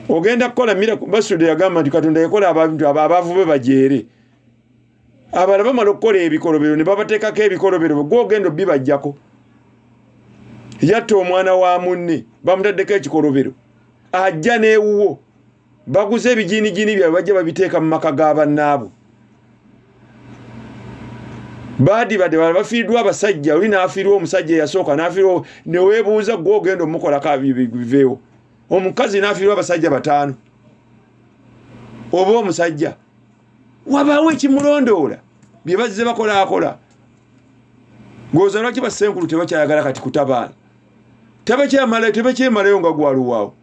ogenda kukola Basude yagamba nti Katonda yakola abantu abavube bajeere abala bamala okukola ebikolobero ne babateekako ebikolobero gwogenda bibajjako yatta omwana wa munne bamutaddeko ekikolobero ajja n'ewuwo baguze ebijiinijini byabwe bajja babiteeka mu maka g'abannaabo badibadde bala bafiiriddwa abasajja oli n'afiirwa omusajja eyasooka n'afiirwa neweebuuza gwogenda omukolako biveewo omukazi n'afiirwa abasajja 5 oba omusajja wabaawo ekimulondoola bye bazze bakolaakola ng'oza lwaki bassenkulu tebakyayagala kati kutabaala tebakyemalayo nga gwaluwaawo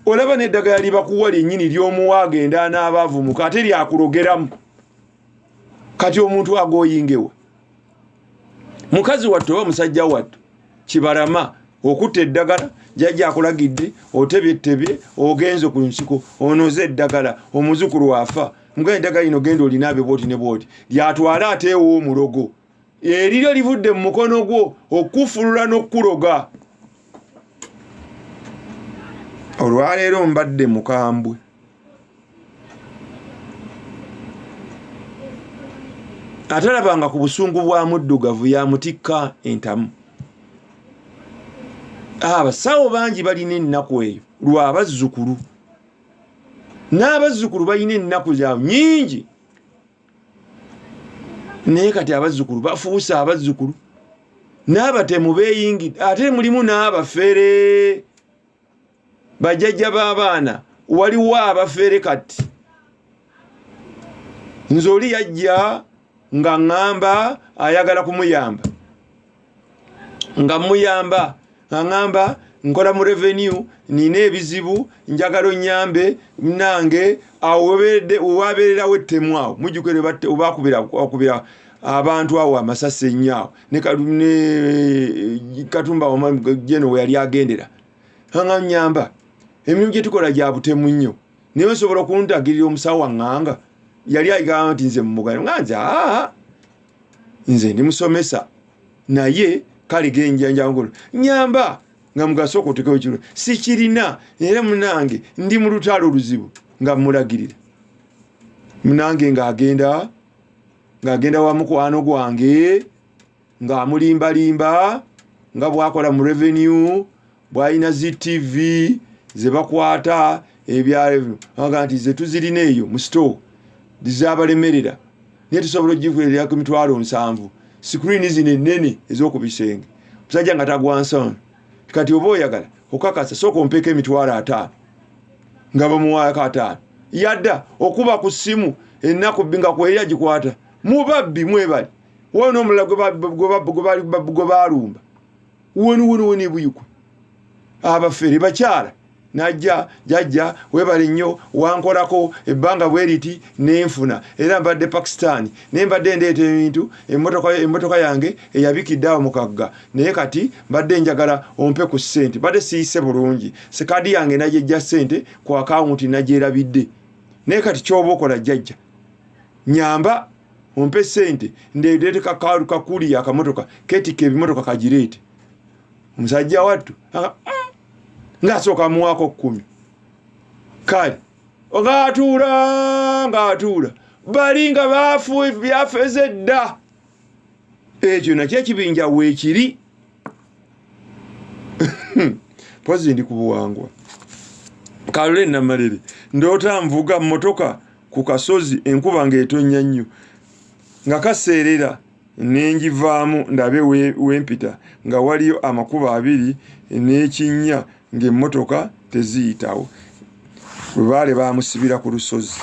olaba n'eddagala libakuwa lyennyini ly'omuwa agenda n'abaavumuka ate lyakulogeramu kati omuntu agooyingewa mukazi wattu oba musajja wattu kibalama okutta eddagala jjajja akulagidde otebyetebye ogenze ku nsiko onoze eddagala omuzukulu afa mugenda eddagala lino genda olinaabe bwoti ne bwoti lyatwale ateewo omulogo eriryo livudde mu mukono gwo okufulula n'okuloga olwaleero mbadde mukambwe atalabanga ku busungu bwa muddugavu yamutikka entamu abasawo bangi balina ennaku eyo lwabazzukulu n'abazzukulu balina ennaku zaabwe nyingi naye kati abazzukulu bafuuse abazzukulu n'abatemu beeyingidde ate mulimu n'abafere bajjajja b'abaana waliwo abafere kati nze oli yajja nga ŋŋamba ayagala kumuyamba nga muyamba aŋŋamba nkola mu revenue nina ebizibu njagalo nyambe nange awaberera wetemwao mujukere batte obakubira abantu awo amasase nyao ne Katumba omajeno we yali agendera hanga nyamba emirimu gye tukola gya butemu nnyo niwe sobola kuntagirira omusawo wanganga yali ayigamba nti nze mumugano nganja nze ndi musomesa naye kali genjanja ngolo nyamba nga mugasoko tekeo kiro sikirina era munange ndi mu lutalo luzibu nga mulagirira munange ngagenda wa mukwano gwange nga amulimbalimba nga bwakola mu revenue bwayina ZTV ze bakwata ebyalo aga nti ze tuzirina eyo mu store dizabalemerera ne tusobola ogivulerera ku mitwalo 7 screen zine nene ezokubisenge musajja nga tagwanson kati obo oyagala okakasa soko mpeke emitwalo 5 nga bamuwaya ka 5 yadda okuba ku simu ennaku binga kwera gikwata mubabbi mwebali wono omulago gobalumba woni buyuko abafere bakyala najja jajja webali nnyo wankolako ebbanga bweriti nenfuna era mbadde Pakistan nembadde ndeeta ebintu emmotoka yange eyabikiddawo mukagga naye kati mbadde njagala ompe ku ssente badde siise bulungi sekadi yange najejja ssente ku akawunti nagyerabidde naye kati kyoba okola jajja nyamba ompe ssente ndeete kakuli akamotoka ketika ebimotoka kagireete omusajja wattu ngasoka muwako 10 kale ngatuula balinga bafu byafeze dda ekyo nakyo ekibinja weekiri pozi ndi kubuwangwa kalole namalere ndoota nvuga mmotoka ku kasozi enkuba ng'etonnya nnyo nga kaseerera nenjivaamu ndabe wempita nga waliyo amakuba 2 n'ekinnya ng'emmotoka teziyitawo Lubaale bamusibira ku lusozi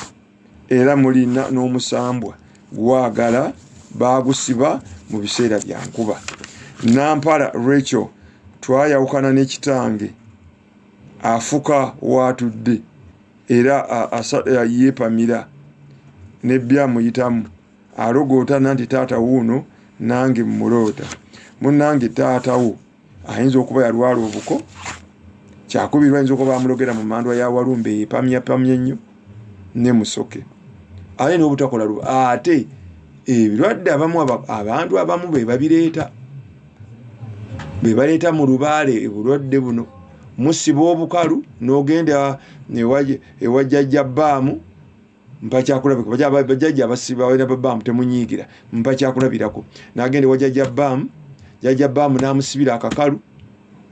era mulina n'omusambwa gwagala bagusiba mu biseera bya nkuba. Nampala Rachel twayawukana n'ekitange afuka watudde era yeepamira nebbya muyitamu alogoota nanti taata wuuno nange mmuloota munnange taatawo ayinza okuba yalwala obuko kyakubirwa ayinza okuba amulogera mu mandwa ya Walumbe yeepamyapamya ennyo ne musoke aye n'obutakola ate ebirwadde abantu abamu bebaleeta mu Lubaale ebulwadde buno musiba obukalu n'ogenda ewajjajja bbaamu mpakyakulabika bajjajja abasiba wena babaamu temunyiigira mpakyakulabirako n'agenda ewajjajja bbaamu jjajja bbaamu n'amusibira akakalu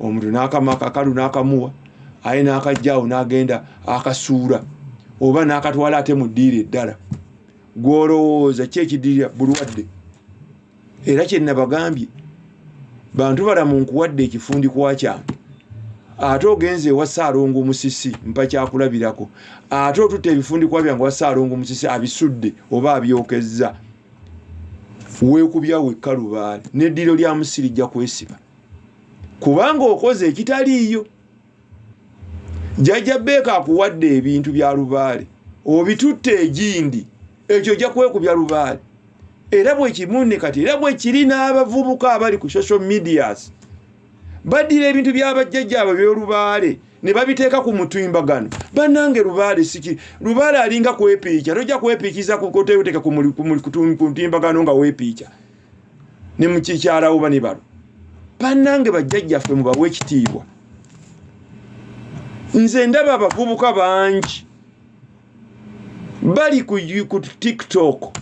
omuntu n'akama akakalu n'akamuwa aye n'akajjaawo n'agenda akasuula oba n'akatwala ate mu ddiiro eddala gw'olowooza ki ekidirira bulwadde era kye nabagambye bantu balamu nkuwadde ekifundikwa kyange ate ogenze ewa Ssaalongo Musisi mpakyakulabirako ate otutte ebifundikwa byange wa Ssaalongo Musisi abisudde oba abyokezza weekubya wekka Lubaale n'eddiro lya Musiri jja kwesiba kubanga okoze ekitaliiyo. Jjajja Beeka akuwadde ebintu bya Lubaale obitutte egindi ekyo ojja kwekubya Lubaale era bwe kimunne kati era bwe kiri n'abavubuka abali ku social medias baddira ebintu by'abajjajja abo by'Olubaale ne babiteeka ku mutimbagano bannange Lubaale siki Lubaale alinga kwepiica tojja kwepiikiza kuteeka ku mutimbagano nga weepiica ne mukikyalawo bane balo bannange bajjajjaffe mubawe ekitiibwa. Nze ndaba abavubuka bangi bali ku TikTok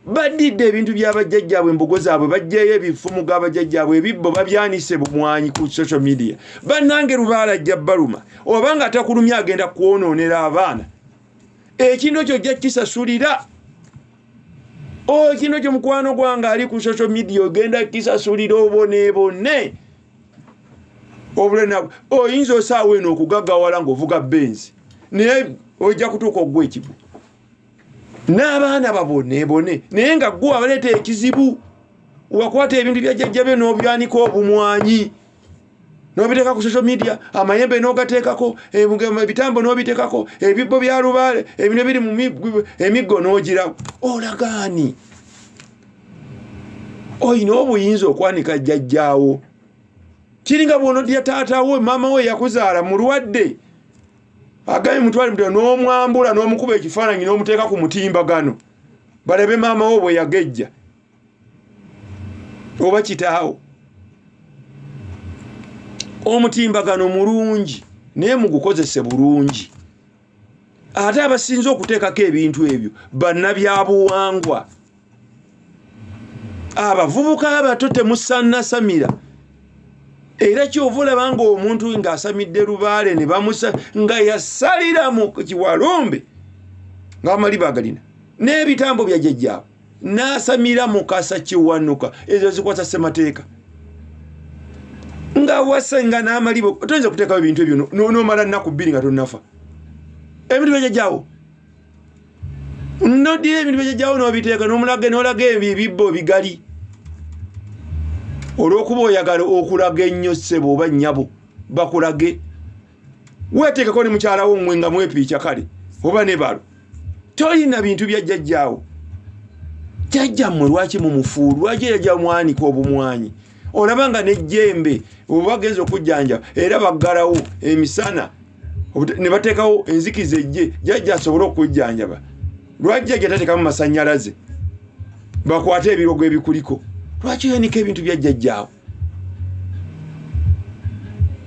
badidde ebintu by'abajjajjaabwe embogo zaabwe bajjayo ebifumu g'abajjajjaabwe ebibbo babyanise bumwanyi ku social media. Bannange Lubaale ajja baluma obanga atakulumya agenda kwonoonera abaana ekintu ekyo ojja kisasulira. Kino kyo mukwano gwange ali ku social media ogenda kisasulira oboneebone obulena oyinza osaawa eno okugaggawala ng'ovuga benzi naye ojja kutuuka oggwa ekibu n'abaana baboneebone naye nga ggwe abaleeta ekizibu wakwata ebintu bya jjajja be n'obyanika obumwanyi nobiteeka ku social media, amayembe n'ogateekako, ebitambo n'obiteekako, ebibbo bya lubaale, ebintu biri mu emiggo n'ogira. Olagaani oyina obuyinza okwanika jjajjaawo. Kiringa bw'onoddya taatawo maama we yakuzaala mulwadde, agambye mutwale mutwe n'omwambula n'omukuba ekifaananyi n'omuteeka ku mutimbagano balabe maama we bwe yagejja oba kitaawo. Omutimbagano mulungi naye mugukozese bulungi. Ate abasinze okuteekako ebintu ebyo bannabyabuwangwa. Abavubuka abato temusannasamira. Era kyova olaba nga omuntu ng'asamidde lubaale ne bamusa nga yasalira mu kiwalumbe ng'amaliba agalina n'ebitambo bya jjajjaawe n'asamira mu kasa kiwanuka. Ezo zikwasa ssemateeka. Nga wasenga n'amaliba toyinza kuteekawo ebintu ebyo n'omala nnaku 2 nga tonnafa. Ebintu bya jjajjaawo nodira ebintu bya jjajjaawo n'obiteeka n'olaga ebibbo bigali. Olw'okuba oyagala okulaga ennyo ssebo oba nnyabo bakulage. Weeteekako ne mukyalawo mmwe nga mwepiica kale oba ne balo. Tolina bintu bya jjajjaawo. Jjajjammwe lwaki mumufuulu? Lwaki yajja mwanika obumwanyi? Olaba nga n'ejjembe oba bagenza okujjanja era baggalawo emisana ne bateekawo enzikiza ejje jjajja asobole okujjanjaba. Lwaki jjajja tateekamu masannyalaze bakwate ebirogo ebikuliko? Lwaki yanika ebintu bya jjajjaawo?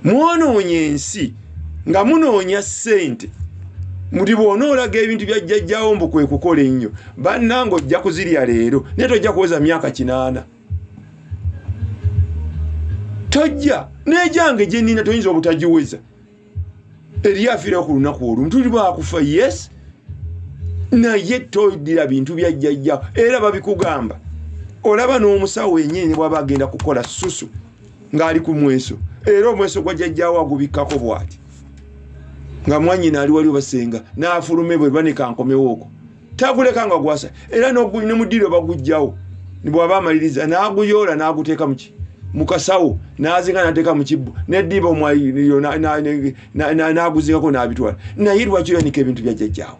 Mwonoonye ensi nga munoonya ssente. Muti bw'onoolaga ebintu bya jjajjaawo mbu kwe kukola ennyo. Bannange ojja kuzirya leero naye tojja kuweza myaka 8. Tojja n'ejange gye nnina toyinza obutagiweza. Eri afiirayo ku lunaku olumu tuli baakufa yes, naye toddira bintu bya jjajjaawo era babikugamba. Olaba n'omusawo yennyini bw'aba agenda kukola ssusu ng'ali ku mweso, era omweso gwa jjajjaawo agubikkako bw'ati nga mwannyina ali wali basenga n'afulume bwe banika nkomewo okwo taguleka nga gwasa era ne muddiro bagujjawo ne bw'aba amaliriza n'aguyoola n'aguteeka mu kasawo n'azinga n'ateeka mu kibbo n'eddiba omwayiro n'aguzingako n'abitwala. Naye lwaki yanika ebintu bya jjajjaawo?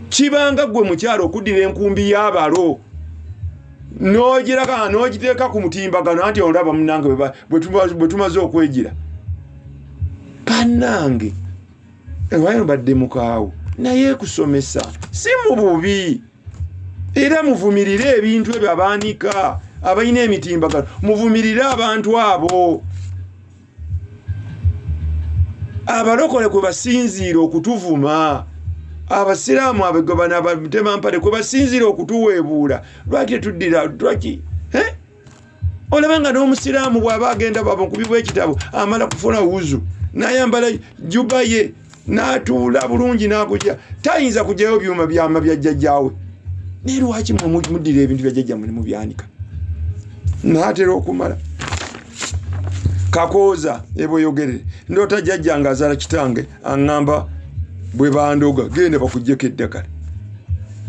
Kibanga gwe mukyalo okuddira enkumbi y'abalo n'ogiraka n'ogiteeka ku mutimbagano anti olaba munnange bwe tumaze okwegira. Bannange ewayo badde mukaawo naye kusomesa si mu bubi. Era muvumirire ebintu ebyo abaanika abalina emitimbagano, muvumirire abantu abo. Abalokole kwe basinziira okutuvuma, abasiraamu abegobana abatemampale kwe basinziira okutuweebuula. Lwaki tuddira lwaki? Olaba nga n'omusiraamu bw'aba agenda bakubibwa ekitabo amala kufuna wuzu n'ayambala juba ye n'atuula bulungi n'akujja tayinza kujjayo byuma byama bya jjajjaawe. Naye lwaki muddira ebintu bya jjajjammwe ne mubyanika? N'atera okumala kakooza eboyogerere ndoota jjajja ng'azaala kitange aŋŋamba bwe bandoga genda bakuggyeko eddagala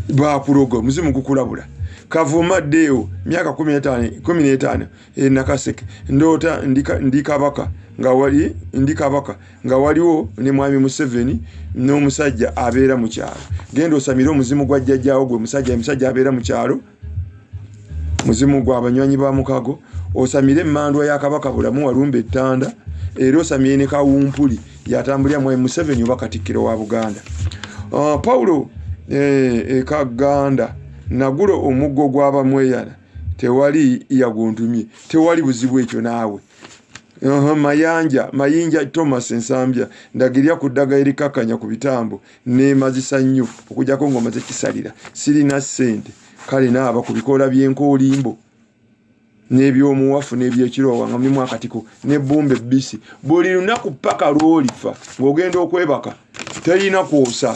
baakuloga muzimu gukulabula. Kavuma Deo myaka 15 Nakaseke ndoota ndi kabaka nga waliwo ne mwami Museveni n'omusajja abeera mu kyalo. Genda osamire omuzimu gwa jjajjaawo gwe musajja abeera mu kyalo, muzimu gwa abanywanyi ba mukago. Osamire emmandwa ya kabaka bulamu Walumbe Ttanda, era osamire ne Kawumpuli yatambulira mwami Museveni oba Katikkiro wa Buganda. Paulo Kaganda nagulo omuggo gw'abamweyana tewali yaguntumye, tewali buzibu ekyo naawe. Mayinja Thomas Ensambya ndagirya ku ddagala erikakanya ku bitambo neemazisa nnyo okujjako ng'omaze kisalira. Sirina ssente kale naaba ku bikoola by'enkoolimbo n'ebyomuwafu n'ebyekiroowa nga mulimu akatiko n'ebbumba ebbisi. Buli lunaku paka lw'olifa ng'ogenda okwebaka terina kwosa.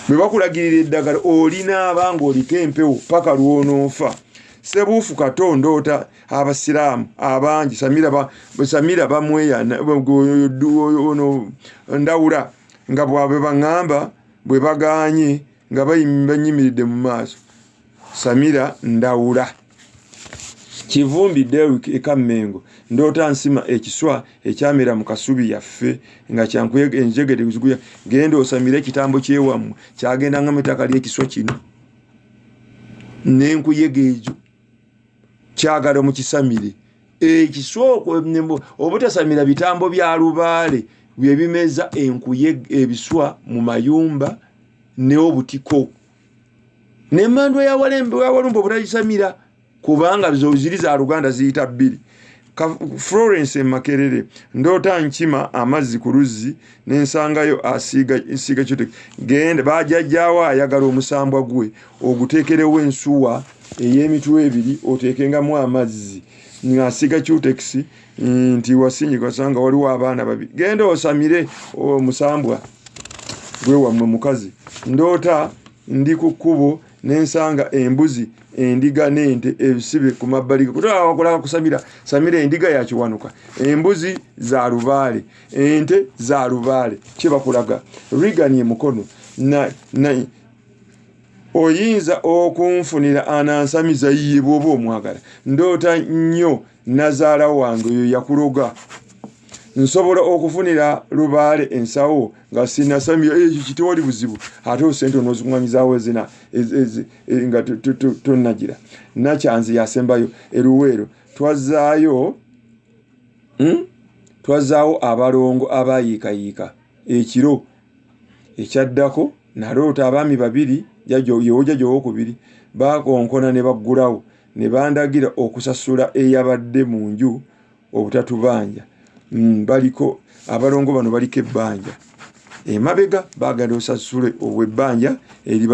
Bwe bakulagirira eddagala olinaaba ng'oliko empewo paka lw'onoofa. Sebuufu Katonda ota abasiraamu abangi Samira bamweyana Ndawula nga bwabe baŋŋamba bwe bagaanye nga banyimiridde mu maaso. Samira Ndawula Kivumbi Derrick Ekamengo ndota nsima ekiswa ekyamera mu kasubi yaffe nga kyankuyege enjegere kuzuguya genda osamire kitambo kyewamu kyagenda nga metaka ly'ekiswa kino nenkuyege ejo kyagala mu kisamire ekiswa obutasamira bitambo bya lubaale bye bimeza enkuyege ebiswa mu mayumba ne obutiko ne mandwa ya walumbo butagisamira kubanga ziri za Luganda ziyita 2 Florence Makerere ndota nkima amazzi ku luzzi nensangayo asiga kyote genda bajajjawa ayagala omusambwa gwe ogutekerewo ensuwa ey'emitwe ebiri otekengamu amazzi ngasiga kyuteksi nti wasinyi kasanga waliwo abaana babiri genda osamire omusambwa gwe wamwe mukazi ndota ndi ku kkubo nensanga embuzi endiga n'ente ebisibe ku mabbali kutola wakola kusamira samira endiga ya kiwanuka embuzi za lubaale ente za lubaale kibakulaga rigani mukono na oyinza okunfunira anansamiza yiye bwoba omwagala ndota nnyo nazaala wange oyo yakuloga nsobola okufunira lubaale ensawo nga sinasamira ekyo kitwali buzibu ate osente onozunganyizaawo ezina nga tonnagira nakyanzi yasembayo eruweero twazaawo abalongo abayiikayiika ekiro ekyaddako naloota abaami babiri jajjo wokubiri bakonkona ne baggulawo ne bandagira okusasula eyabadde mu nju obutatubanja baliko abalongo bano baliko ebbanja emabega bagenda osasule obwebbanja eri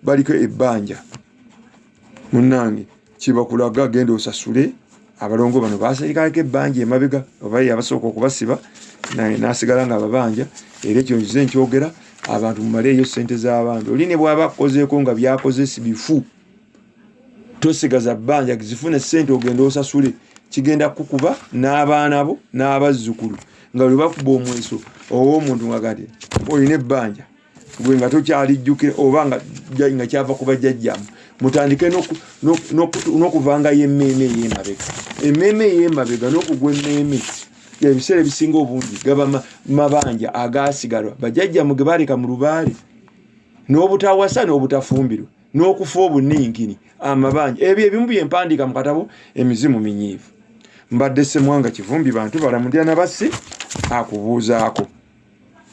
baliko ebbanja munnange kibakulaga genda osasule abalongo bano basalikaliko ebbanja emabega obayi abasooka okubasiba nasigala nga ababanja era ekyo nkize nkyogera abantu mumaleeyo sente z'abantu oli ne bwaba akozeeko nga byakozesi bifu tosigaza bbanja zifune sente ogenda osasule kigenda kukuba n'abaana bo n'abazzukulu nga lwe bakuba omweso ow'omuntu nga gati olina ebbanja gwe nga tokyalijjukira oba nga kyava kuba jjajjamu mutandike n'okuvangayo emmeeme ey'emabega n'okugwa emmeeme ebiseera ebisinga obungi gaba mabanja agasigalwa bajjajjamu ge baaleka mu lubaale n'obutawasa n'obutafumbirwa n'okufa obuninkini amabanja ebyo ebimu byempandiika mu katabo emizimu minyiivu mbadde Ssemwanga Kivumbi bantu balamundira na bassi akubuuzaako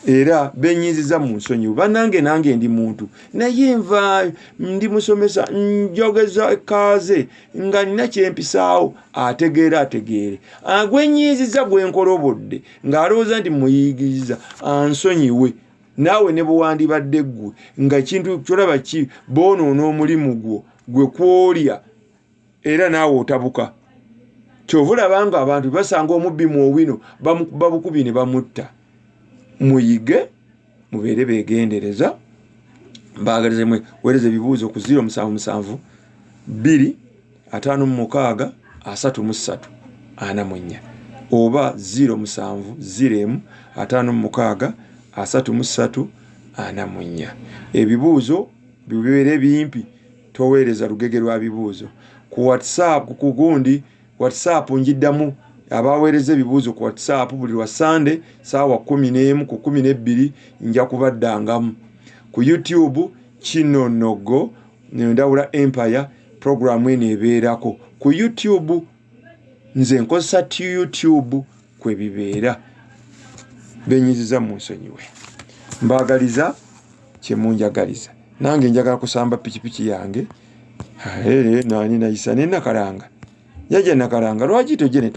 era benyiziza mu nsonyi banange nange ndi muntu naye nva ndi musomesa njogeza kaaze nga nina kyempisaawo ategeere agwenyiziza gwenkolobodde ng'alowooza nti muyigiriza ansonyiwe naawe ne bwewandibadde ggwe nga kintu kyolaba ki boonoona omulimu gwe kwolya era naawe otabuka kyova olabanga abantu basanga omubbi mu owino babukubi ne bamutta muyige mubeere beegendereza mbaagalize mwe weereza ebibuuzo ku 077 2 56 33 44 oba 070 56 33 44 ebibuuzo bibeere bimpi toweereza lugege lwa bibuuzo ku WhatsApp ku gundi WhatsApp njiddamu abaweereza ebibuuzo ku WhatsApp buli lwa Sunday saawa 11 ku 12 nja kubaddangamu ku YouTube Kinonogo Ndawula Empire program eno ebeerako ku YouTube nze nkozesa YouTube kwe bibeera benyiziza mu nsonyiwe mbaagaliza kyemunjagaliza nange njagala kusamba pikipiki yange nani nayisa ne nakalanga yaje nakalanga lwaki tojene